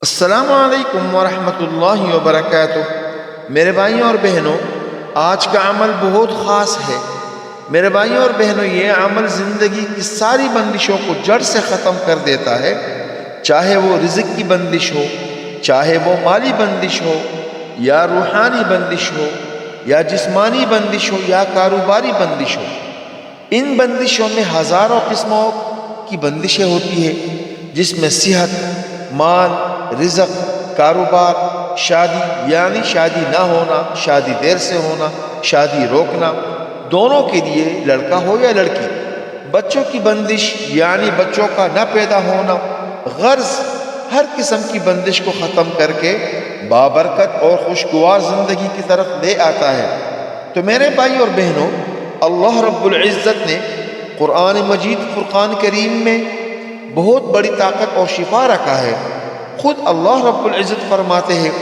السلام علیکم ورحمۃ اللہ وبرکاتہ۔ میرے بھائیوں اور بہنوں، آج کا عمل بہت خاص ہے۔ میرے بھائیوں اور بہنوں، یہ عمل زندگی کی ساری بندشوں کو جڑ سے ختم کر دیتا ہے، چاہے وہ رزق کی بندش ہو، چاہے وہ مالی بندش ہو، یا روحانی بندش ہو، یا جسمانی بندش ہو، یا کاروباری بندش ہو۔ ان بندشوں میں ہزاروں قسموں کی بندشیں ہوتی ہیں، جس میں صحت، مال، رزق، کاروبار، شادی یعنی شادی نہ ہونا، شادی دیر سے ہونا، شادی روکنا، دونوں کے لیے لڑکا ہو یا لڑکی، بچوں کی بندش یعنی بچوں کا نہ پیدا ہونا، غرض ہر قسم کی بندش کو ختم کر کے بابرکت اور خوشگوار زندگی کی طرف لے آتا ہے۔ تو میرے بھائی اور بہنوں، اللہ رب العزت نے قرآن مجید فرقان کریم میں بہت بڑی طاقت اور شفا رکھا ہے۔ خود اللہ رب العزت فرماتے ہیں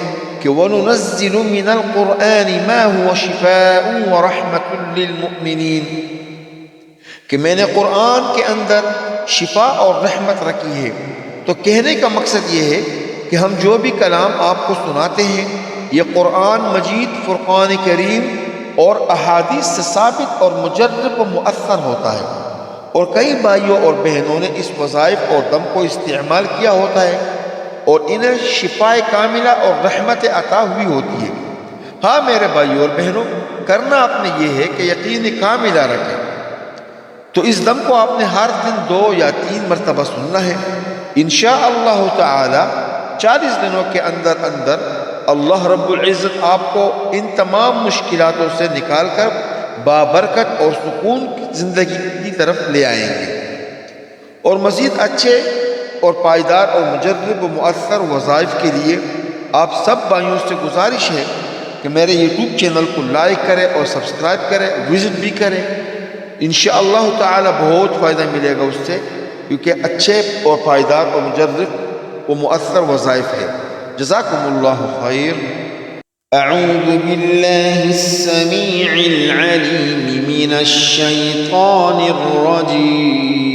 کہ وَنُنَزِّلُ مِنَ الْقُرْآنِ مَا هُوَ شِفَاءٌ وَرَحْمَةٌ لِّلْمُؤْمِنِينَ کہ میں نے قرآن کے اندر شفا اور رحمت رکھی ہے۔ تو کہنے کا مقصد یہ ہے کہ ہم جو بھی کلام آپ کو سناتے ہیں، یہ قرآن مجید، فرقان کریم اور احادیث سے ثابت اور مجرب و مؤثر ہوتا ہے، اور کئی بھائیوں اور بہنوں نے اس وظائف اور دم کو استعمال کیا ہوتا ہے اور انہیں شفائے کاملہ اور رحمت عطا ہوئی ہوتی ہے۔ ہاں میرے بھائیوں اور بہنوں، کرنا آپ نے یہ ہے کہ یقین کاملہ رکھیں۔ تو اس دم کو آپ نے ہر دن 2 یا 3 مرتبہ سننا ہے۔ انشاءاللہ تعالی 40 دنوں کے اندر اللہ رب العزت آپ کو ان تمام مشکلاتوں سے نکال کر بابرکت اور سکون کی زندگی کی طرف لے آئیں گے۔ اور مزید اچھے اور پائیدار اور مجرب و مؤثر وظائف کے لیے آپ سب بھائیوں سے گزارش ہے کہ میرے یوٹیوب چینل کو لائک کریں اور سبسکرائب کریں، وزٹ بھی کریں۔ انشاءاللہ تعالی بہت فائدہ ملے گا اس سے، کیونکہ اچھے اور پائیدار اور مجرب و مؤثر وظائف ہے۔ جزاکم اللہ خیر۔ أعوذ بالله السميع العليم من الشيطان الرجيم.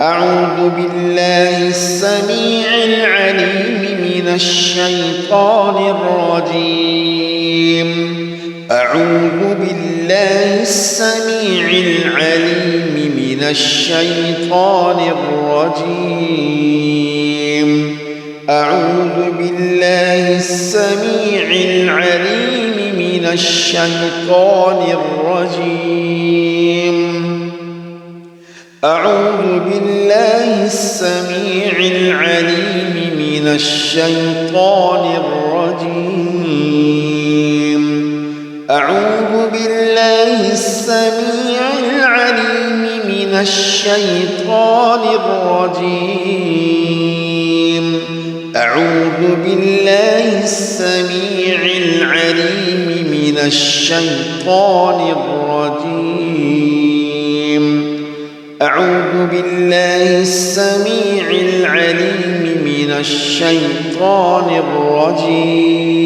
أعوذ بالله السميع العليم من الشيطان الرجيم. أعوذ بالله السميع العليم من الشيطان الرجيم. أعوذ بالله السميع العليم من الشيطان الرجيم. أعوذ بالله السميع العليم من الشيطان الرجيم. أعوذ بالله السميع العليم من الشيطان الرجيم. أعوذ بالله السميع العليم من الشيطان الرجيم. أعوذ بالله السميع العليم من الشيطان الرجيم.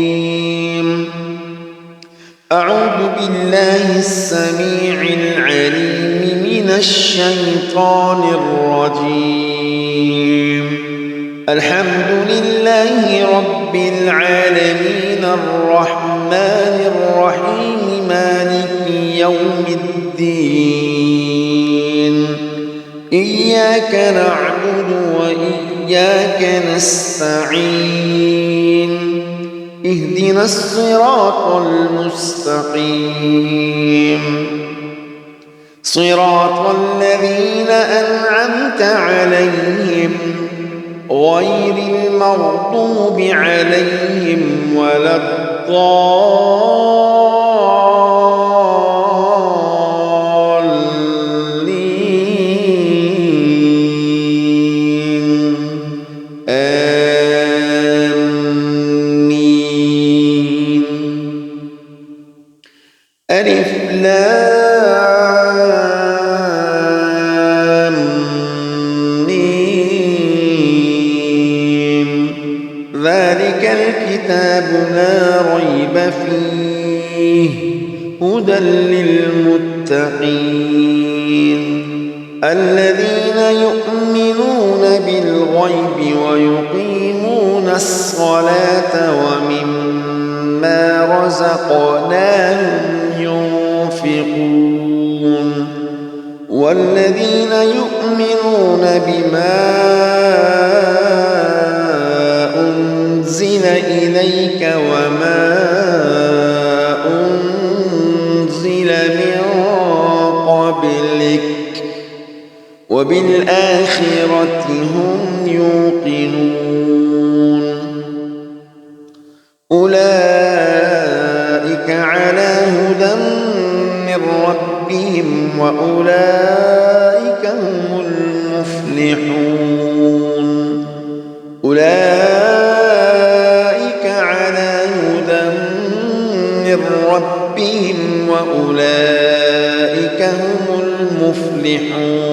أعوذ بالله السميع العليم من الشيطان الرجيم. الحمد لله رب العالمين الرحمن الرحيم مالك يوم الدين. إياك نعبد وإياك نستعين. اهدنا الصراط المستقيم، صراط الذين أنعمت عليهم غير المغضوب عليهم ولا الضالين. آمين. ألف لام ميم. ذلك الكتاب لا ريب فيه هدى للمتقين الذين يؤمنون بالغيب ويقيمون الصلاة ومما رزقناهم ينفقون والذين يؤمنون بما أنزل إليك وما أنزل من قبلك وبالآخرة هم يوقنون أولئك على هدى من ربهم وأولئك هم المفلحون أولئك على هدى من ربهم وأولئك هم المفلحون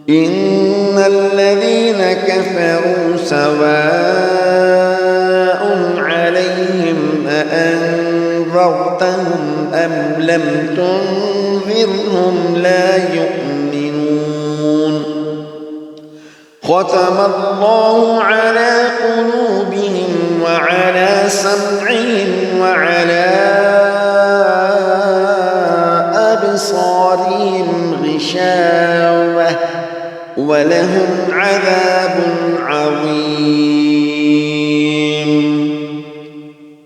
إن الذين كفروا سواء عليهم أأنذرتهم أم لم تنذرهم لا يؤمنون ختم الله على قلوبهم وعلى سمعهم وعلى أبصارهم غشاوة ولهم عذاب عظيم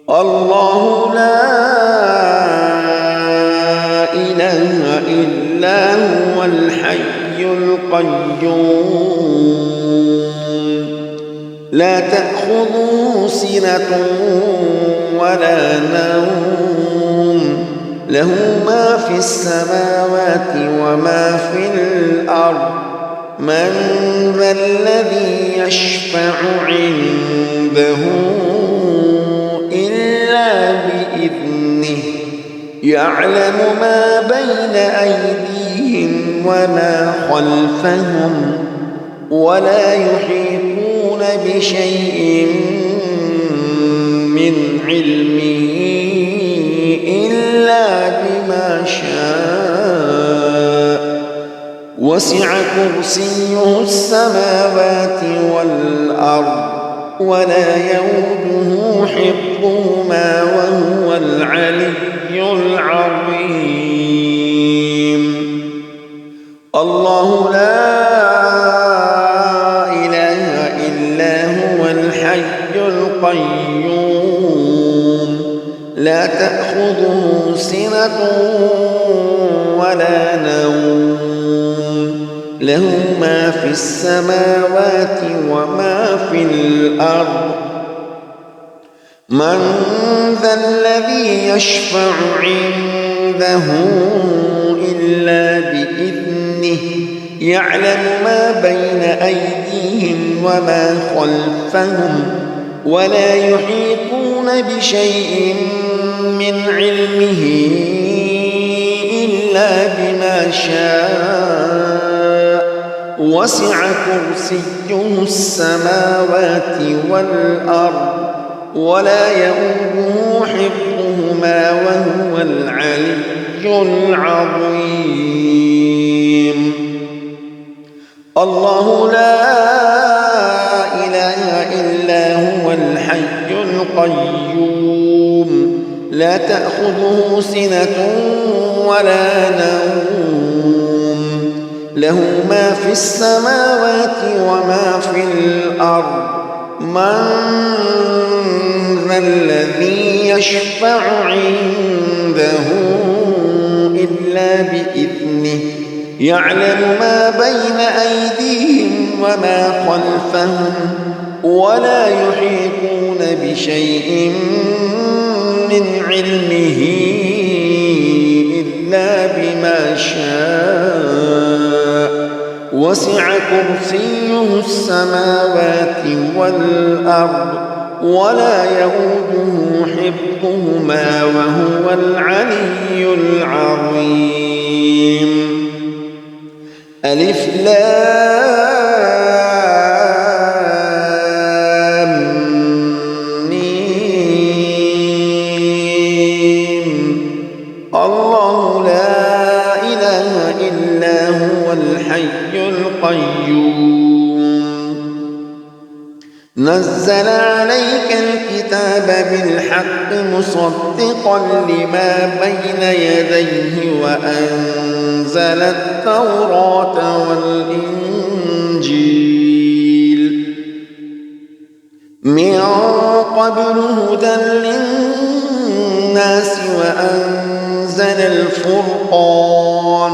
الله لا إله إلا هو الحي القيوم لا تأخذه سنة ولا نوم له ما في السماوات وما في الأرض من ذا الذي يشفع عنده إلا بإذنه يعلم ما بين أيديهم وما خلفهم ولا يحيطون بشيء من علمه إلا بما شاء وسع كرسيه السماوات والأرض ولا يؤوده حفظهما وهو العلي العظيم الله لا إله إلا هو الحي القيوم لا تأخذه سنة ولا نوم له ما في السماوات وما في الأرض من ذا الذي يشفع عنده إلا بإذنه يعلم ما بين أيديهم وما خلفهم ولا يحيطون بشيء من علمه إلا بما شاء وسع كرسيه السماوات والأرض ولا يؤوده حفظهما وهو العلي العظيم الله لا إله إلا هو الحي القيوم لا تأخذه سنة ولا نوم له ما في السماوات وما في الأرض من ذا الذي يشفع عنده إلا بإذنه يعلم ما بين أيديهم وما خلفهم ولا يحيطون بشيء من علمه إلا بما شاء وسع كرسيه السماوات والأرض ولا يؤوده حفظهما وهو العلي العظيم ألف لام ميم الله لا إله إلا نزل عليك الكتاب بالحق مصدقا لما بين يديه وأنزل التوراة والإنجيل من قبل هدى للناس وأنزل الفرقان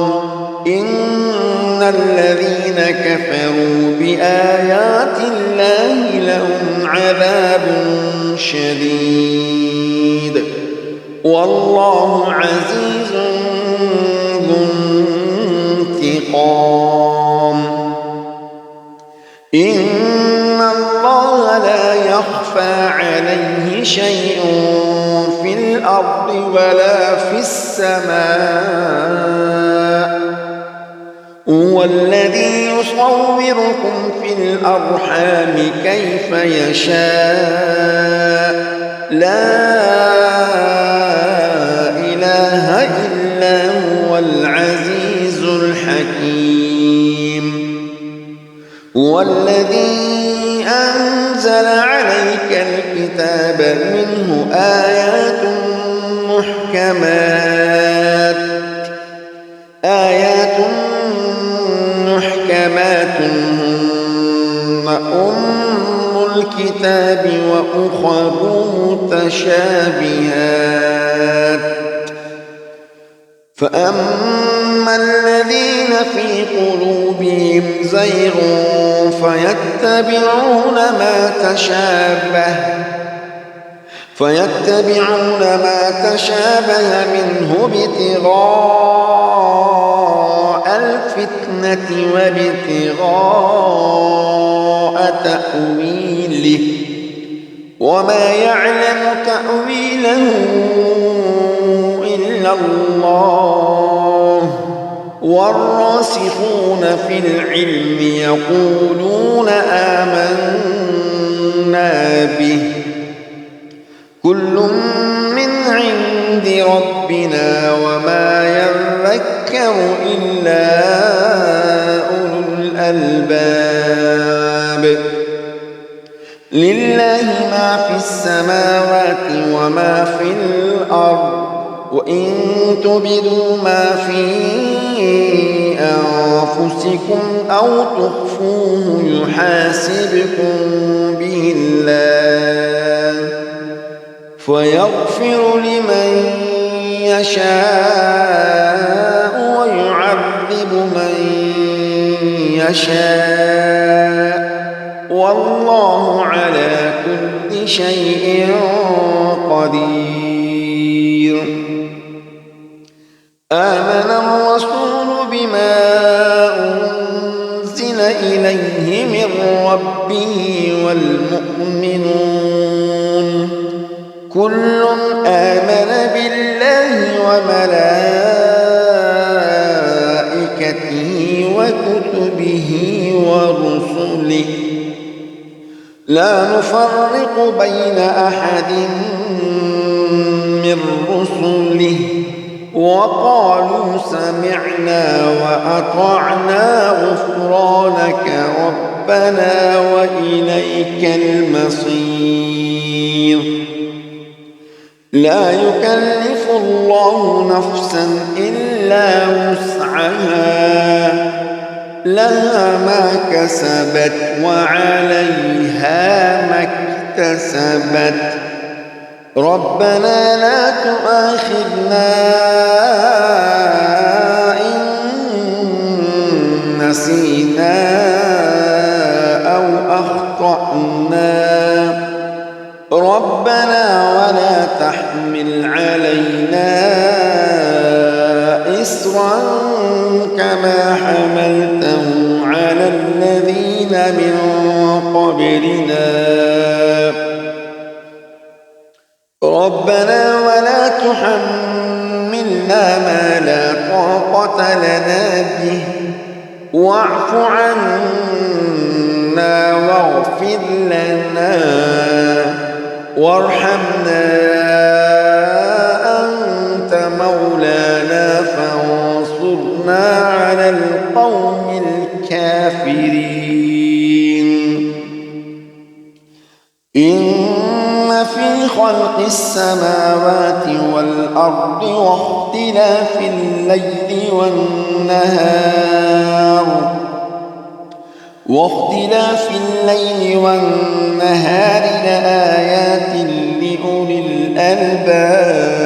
إن الذين كفروا بآيات الله لهم عذاب شديد والله عزيز ذو انتقام إن الله لا يخفى عليه شيء في الأرض ولا في السماء هو الذي يصوركم في الأرحام كيف يشاء لا إله إلا هو العزيز الحكيم هو الذي أنزل عليك الكتاب منه آيات محكمات هن أم الكتاب وأخر متشابهات فأما الذين في قلوبهم زيغ فيتبعون ما تشابه منه ابتغاء الفتنة وابتغاء تأويله وما يعلم تأويله إلا الله والراسخون في العلم يقولون آمنا به كل من عند ربنا وما يذكر إلا أولو الألباب لله ما في السماوات وما في الأرض وإن تبدوا ما في أنفسكم أو تخفوه يحاسبكم به الله فيغفر لمن يشاء ويعذب من يشاء والله على كل شيء قدير آمن الرسول بما أنزل إليه من ربه والمؤمنون كل آمن بالله وملائكته وكتبه ورسله لا نفرق بين أحد من رسله وقالوا سمعنا وأطعنا غفرانك ربنا وإليك المصير لا يكلف الله نفسا إلا وسعها لها ما كسبت وعليها ما اكتسبت ربنا لا تؤاخذنا إن نسينا أو أخطأنا ربنا ولا تحمل علينا إصرا كما حملته على الذين من قبلنا ربنا ولا تحملنا ما لا طاقة لنا به واعف عنا واغفر لنا وارحمنا أنت مولانا فانصرنا على القوم الكافرين إن في خلق السماوات والأرض واختلاف الليل والنهار لآيات لأولي الألباب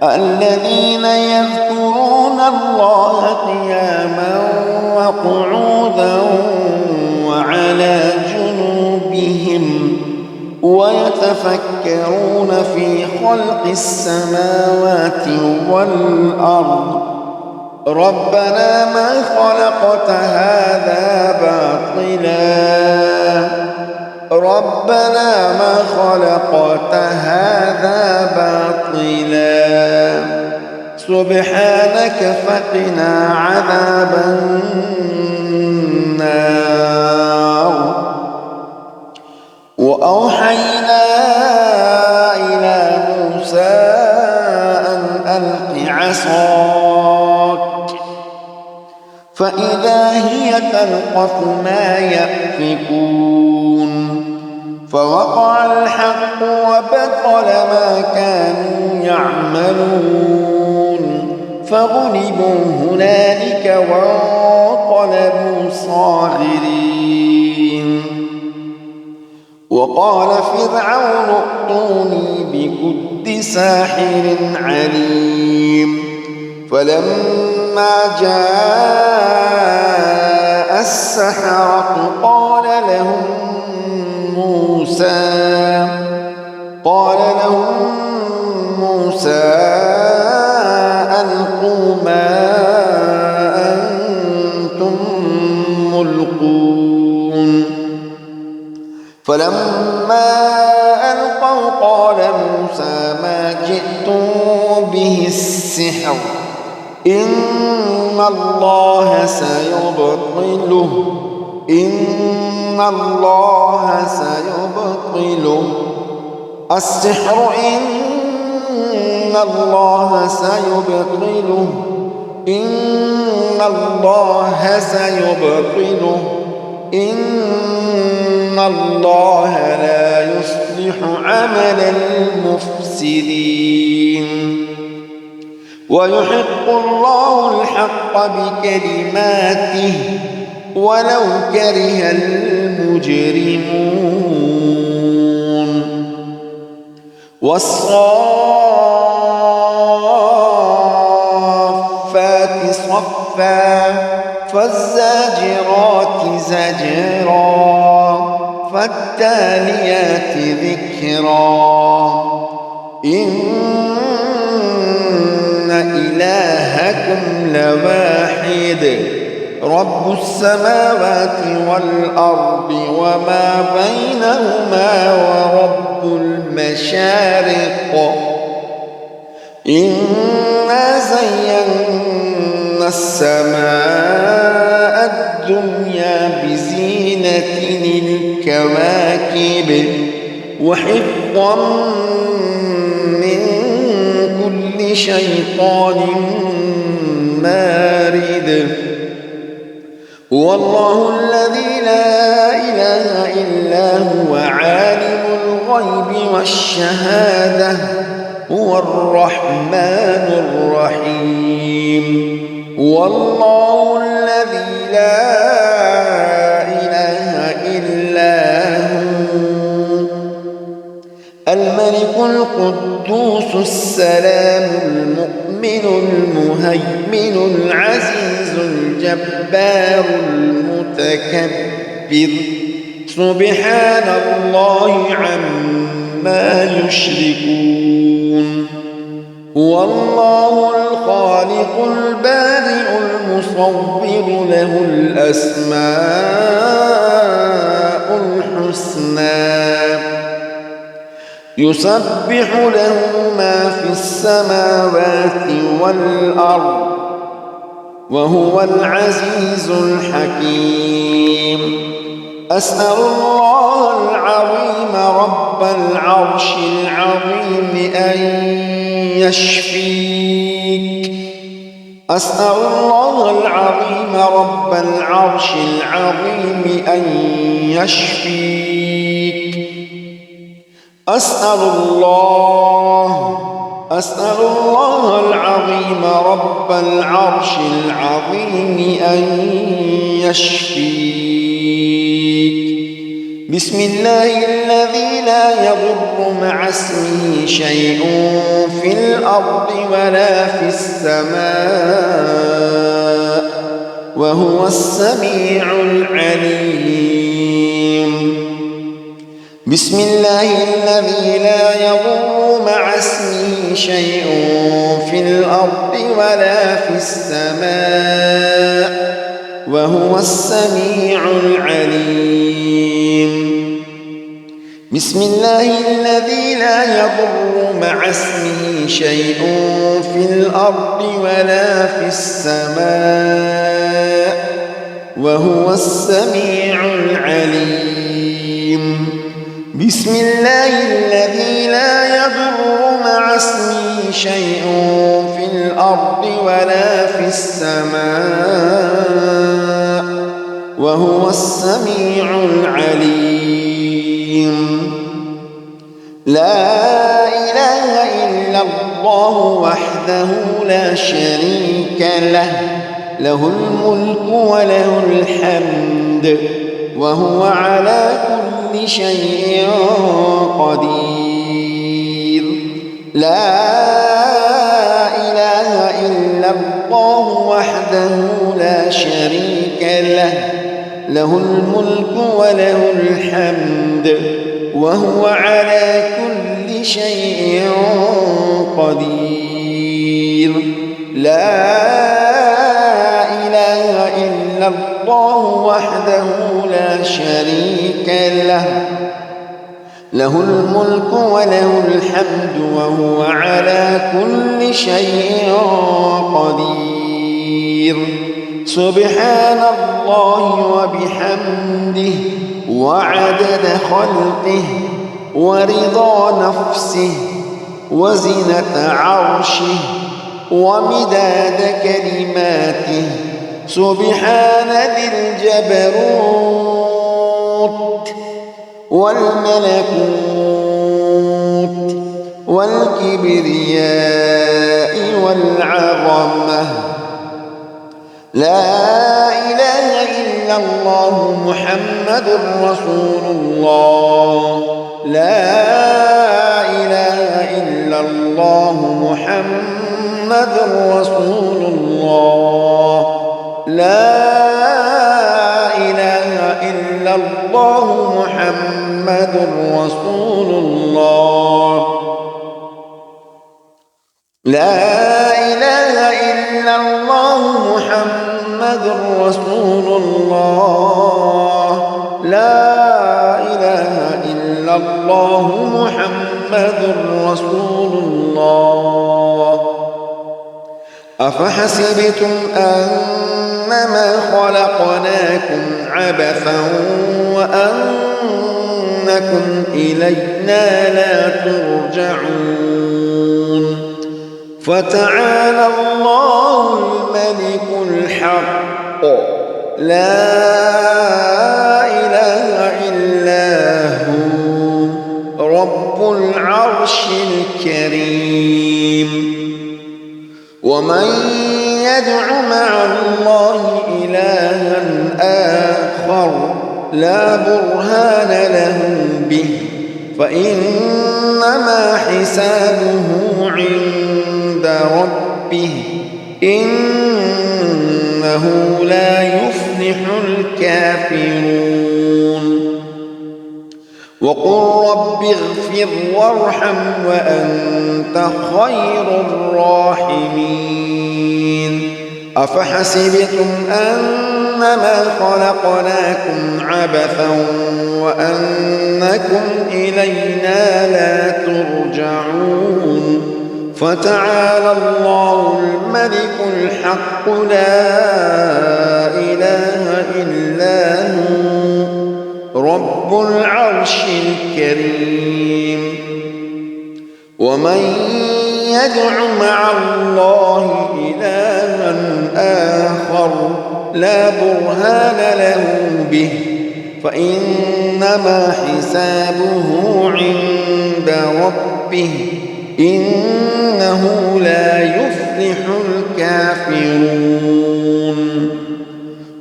الذين يذكرون الله قياما وقعودا وعلى جنوبهم ويتفكرون في خلق السماوات والأرض ربنا ما خلقت هذا باطلا سبحانك فقنا عذاب النار وأوحينا إلى موسى أن ألق عصاك فإذا هي تلقف ما يأفكون فوقع الحق وبطل ما كانوا يعملون فغلبوا هنالك وانقلبوا صاغرين وقال فرعون ائتوني بكل ساحر عليم فلما جاء السحرة قال لهم موسى ألقوا ما أنتم ملقون فلما ألقوا قال موسى ما جئتم به السحر إن الله سيبطله السحر إن الله سيبطله إن الله لا يصلح عمل المفسدين ويحق الله الحق بكلماته ولو كره المجرمون والصافات صفا فالزاجرات زجرا فالتاليات ذكرا إن إلهكم لواحد رب السماوات والأرض وما بينهما ورب المشارق إنا زينا السماء الدنيا بزينة الكواكب وحفظا من كل شيطان مارد هو الله الذي لا إله إلا هو عالم الغيب والشهادة هو الرحمن الرحيم هو الله الذي لا إله إلا هو الملك القدوس السلام المؤمن المهيمن العزيز الجبار المتكبر سبحان الله عما يشركون هو الله الخالق البارئ المصور له الأسماء الحسنى يسبح له ما في السماوات والأرض وهو العزيز الحكيم أسأل الله العظيم رب العرش العظيم أن يشفيك أسأل الله العظيم رب العرش العظيم أن يشفيك أسأل الله العظيم رب العرش العظيم أن يشفيك. بسم الله الذي لا يضر مع اسمه شيء في الأرض ولا في السماء وهو السميع العليم. بسم الله الذي لا يضر مع اسمه شيء في الأرض ولا في السماء وهو السميع العليم. بسم الله الذي لا يضر مع اسمه شيء في الأرض ولا في السماء وهو السميع العليم. بسم الله الذي لا يضر مع اسمه شيء في الأرض ولا في السماء وهو السميع العليم. لا إله إلا الله وحده لا شريك له، له الملك وله الحمد وهو على كل شيء قدير. لا إله إلا الله وحده لا شريك له، له الملك وله الحمد وهو على كل شيء قدير. لا إله إلا الله وحده لا شريك له، له الملك وله الحمد وهو على كل شيء قدير. سبحان الله وبحمده وعدد خلقه ورضا نفسه وزنة عرشه ومداد كلماته. سبحان ذي الجبروت والملكوت والكبرياء والعظمة. لا إله إلا الله محمد رسول الله. لا إله إلا الله محمد رسول الله. لا إله إلا الله محمد رسول الله. لا إله إلا الله محمد رسول الله. لا إله إلا الله محمد رسول الله. أفحسبتم أنما خلقناكم عبثا وأنكم إلينا لا ترجعون. فتعالى الله الملك الحق لا إله إلا هو رب العرش الكريم. ومن يدع مع الله إلها آخر لا برهان له به فإنما حسابه عند ربه إنه لا يفلح الكافرون. وقل رب اغفر وارحم وأنت خير الراحمين. أفحسبتم أنما خلقناكم عبثا وأنكم إلينا لا ترجعون. فتعالى الله الملك الحق لا إله إلا هو رب العرش الكريم. ومن يدع مع الله إلها آخر لا برهان له به فإنما حسابه عند ربه إنه لا يفلح الكافرون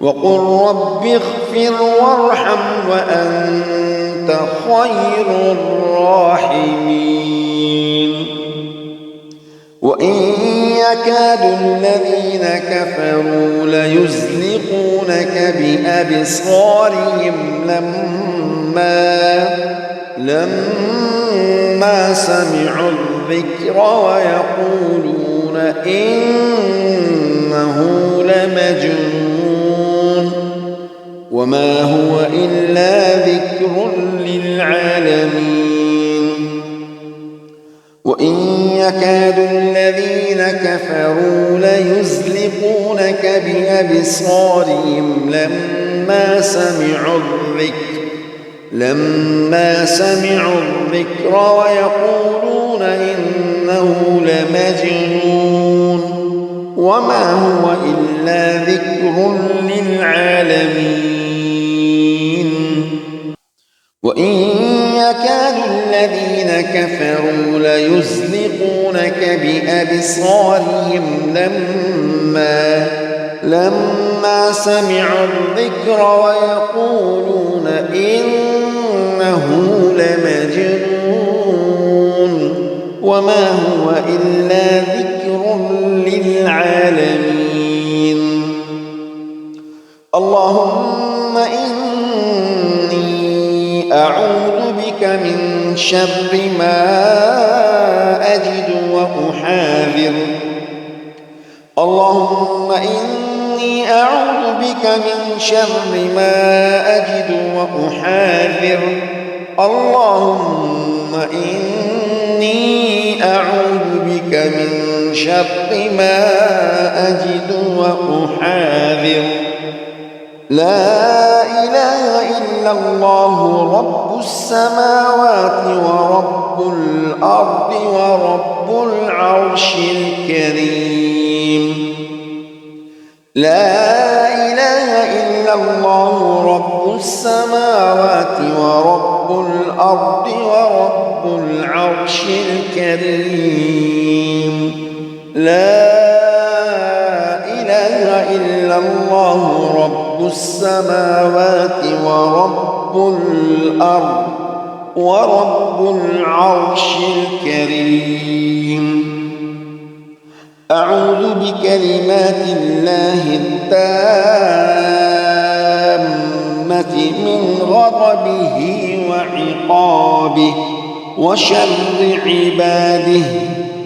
وقل رب اغفر وارحم وأنت خير الراحمين وإن يكاد الذين كفروا ليزلقونك بأبصارهم لما سمعوا الذكر ويقولون إنه لمجنون وما هو إلا ذكر للعالمين وإن يكاد الذين كفروا ليزلقونك بأبصارهم لما سمعوا الذكر ويقولون إنه لمجنون وما هو إلا ذكر للعالمين وإن يكاد الذين كفروا ليزلقونك بأبصارهم لما سمعوا الذكر ويقولون إنه لمجنون وما هو إلا ذكر للعالمين اللهم إني أعوذ بك من شر ما أجد وأحاذر اللهم إني أعوذ بك من شر ما أجد وأحاذر اللهم إني أعوذ بك من شر ما أجد وأحاذر لا إله إلا الله رب السماوات ورب الأرض ورب العرش الكريم لا إله إلا الله رب السماوات ورب الأرض ورب العرش الكريم لا إله إلا الله رب السماوات ورب الأرض ورب العرش الكريم أعوذ بكلمات الله التامة من غضبه وعقابه وشر عباده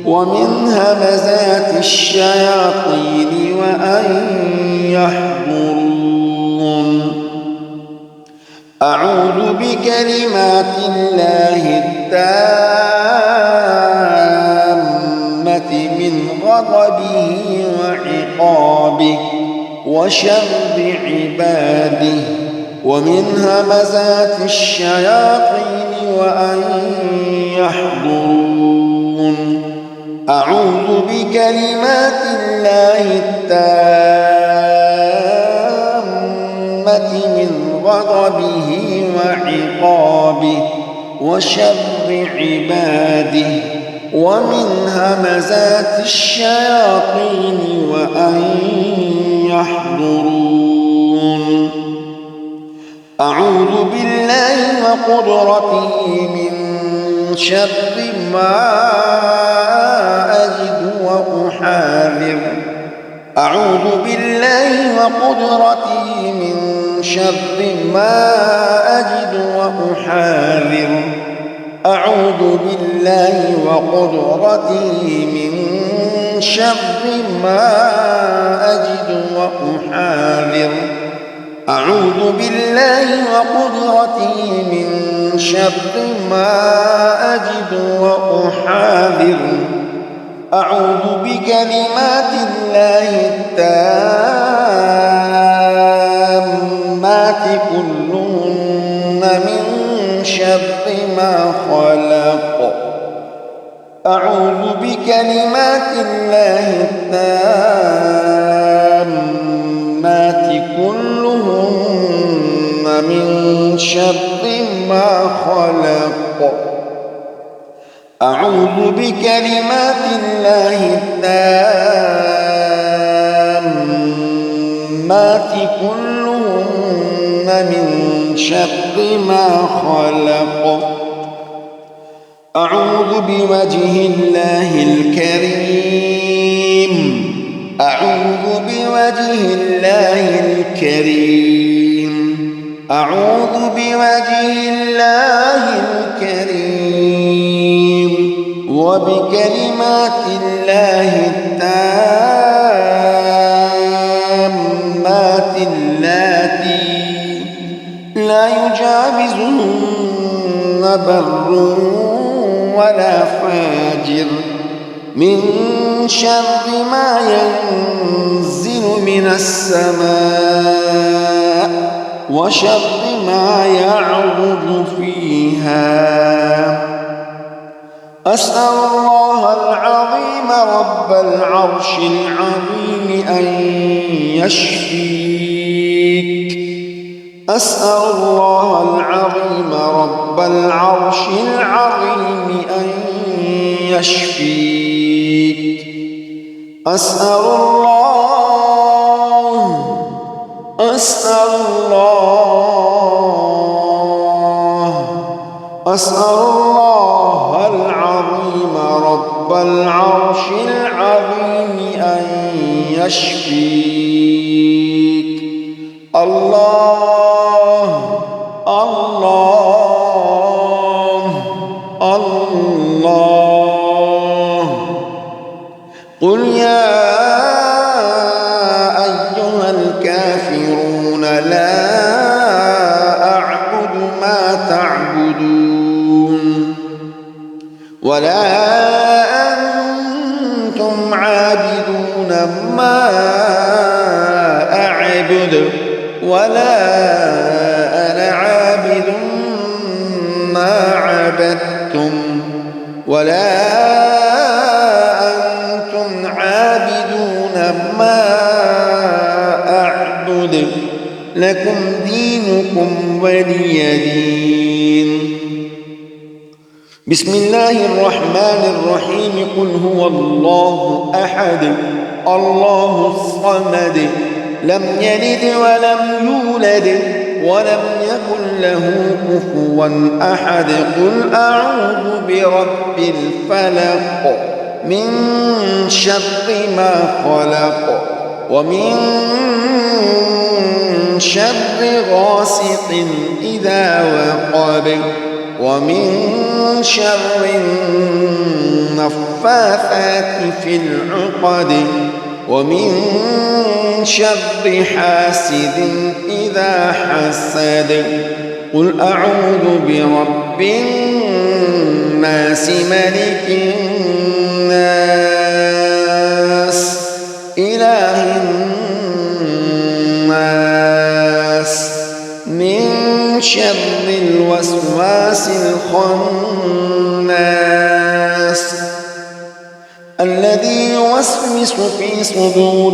ومن همزات الشياطين وأن يحضرون أعوذ بكلمات الله التامة من غضبه وعقابه وشر عباده ومن همزات الشياطين وأن يحضرون أعوذ بكلمات الله التامة من غضبه وعقابه وشر عباده ومن همزات الشياطين وأن يحضرون أعوذ بالله وقدرته من شر ما أجد وأحاذر أعوذ بالله وقدرته من شر ما أجد وأحاذر أعوذ بالله وقدرته من شر ما أجد وأحاذر أعوذ بالله وقدرته من شر ما أجد وأحاذر أعوذ بكلمات الله التامات كلهن من شر ما خلق أعوذ بكلمات الله التامات كلهن من شر ما خلق. أعوذ بكلمات الله التامات كلهن من شر ما خلق. أعوذ بوجه الله الكريم. أعوذ بوجه الله الكريم. أعوذ بوجه الله الكريم وبكلمات الله التامات اللاتي لا يجاوزهن بر ولا فاجر من شر ما ينزل من السماء وشر ما يعرض فيها. أسأل الله العظيم رب العرش العظيم أن يشفيك. أسأل الله العظيم رب العرش العظيم أن يشفيك. أسأل الله العظيم رب العرش العظيم أن يشفيك. الله الله الله. قل يا أيها الكافرون لا أعبد ما تعبدون ولا أنتم عابدون ما أعبد ولا أنا عابد ما عبدتم ولا أنتم عابدون ما أعبد لكم دينكم ولي دين. بسم الله الرحمن الرحيم. قل هو الله أحد الله الصمد لم يلد ولم يولد ولم يكن له كفوا أحد. قل أعوذ برب الفلق من شر ما خلق ومن شر غاسق إذا وقب ومن شر النفاثات في العقد ومن شر حاسد إذا حسد. قل أعوذ برب الناس ملك الناس إله الناس من شر الوسواس الخناس الذي يوسوس في صدور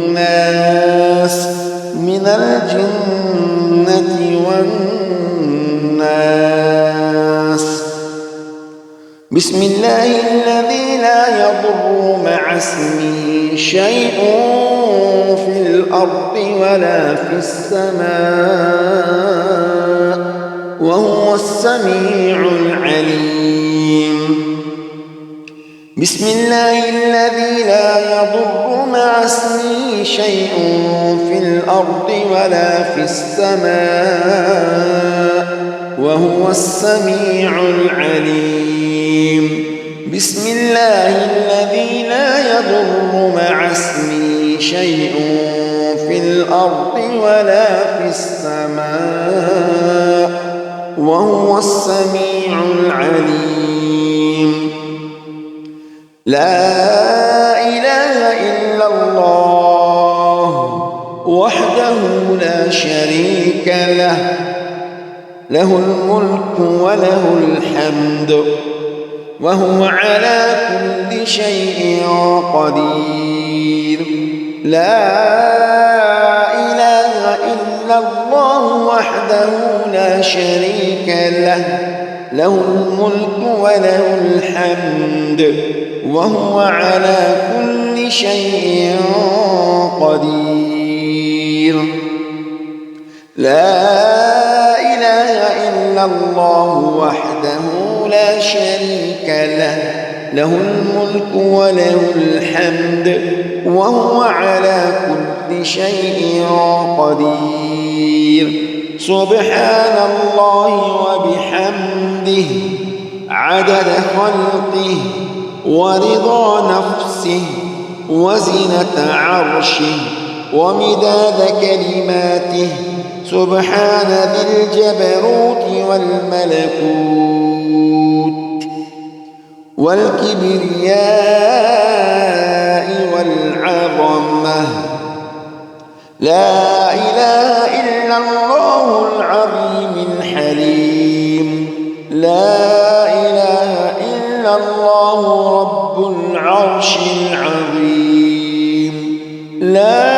الناس من الجنة والناس. بسم الله الذي لا يضر مع اسمه شيء في الأرض ولا في السماء وهو السميع العليم. بسم الله الذي لا يضر مع اسمه شيء في الأرض ولا في السماء وهو السميع العليم. بسم الله الذي لا يضر مع اسمه شيء في الأرض ولا في السماء وهو السميع العليم. لا إله إلا الله وحده لا شريك له له الملك وله الحمد وهو على كل شيء قدير. لا إله إلا إلا الله وحده لا شريك له له الملك وله الحمد وهو على كل شيء قدير. لا إله إلا الله وحده لا شريك له له الملك وله الحمد وهو على كل شيء قدير. سبحان الله وبحمده عدد خلقه ورضا نفسه وزنة عرشه ومداد كلماته سبحان ذي الجبروت والملكوت والكبرياء والعظمة. لا إله إلا الله العظيم الحليم. لا إله إلا الله رب العرش العظيم. لا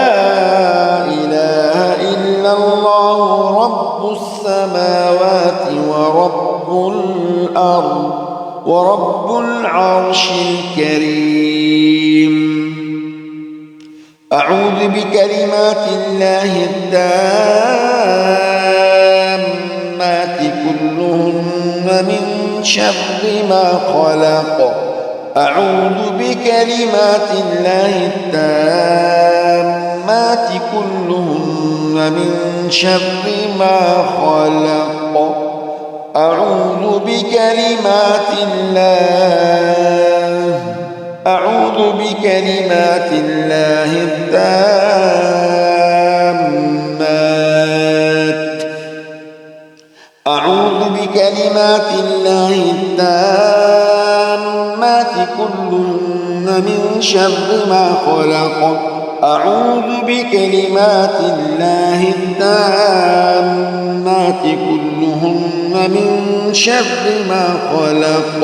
إله إلا الله رب السماوات ورب الأرض ورب العرش الكريم. أعوذ بكلمات الله التامات كلهن من شر ما خلق. أعوذ بكلمات الله التامات كلهن من شر ما خلق. أعوذ بكلمات الله التامات. أعوذ بكلمات الله التامات كلهن من شر ما خلق. أعوذ بكلمات الله التامات كلهن من شر ما خلق.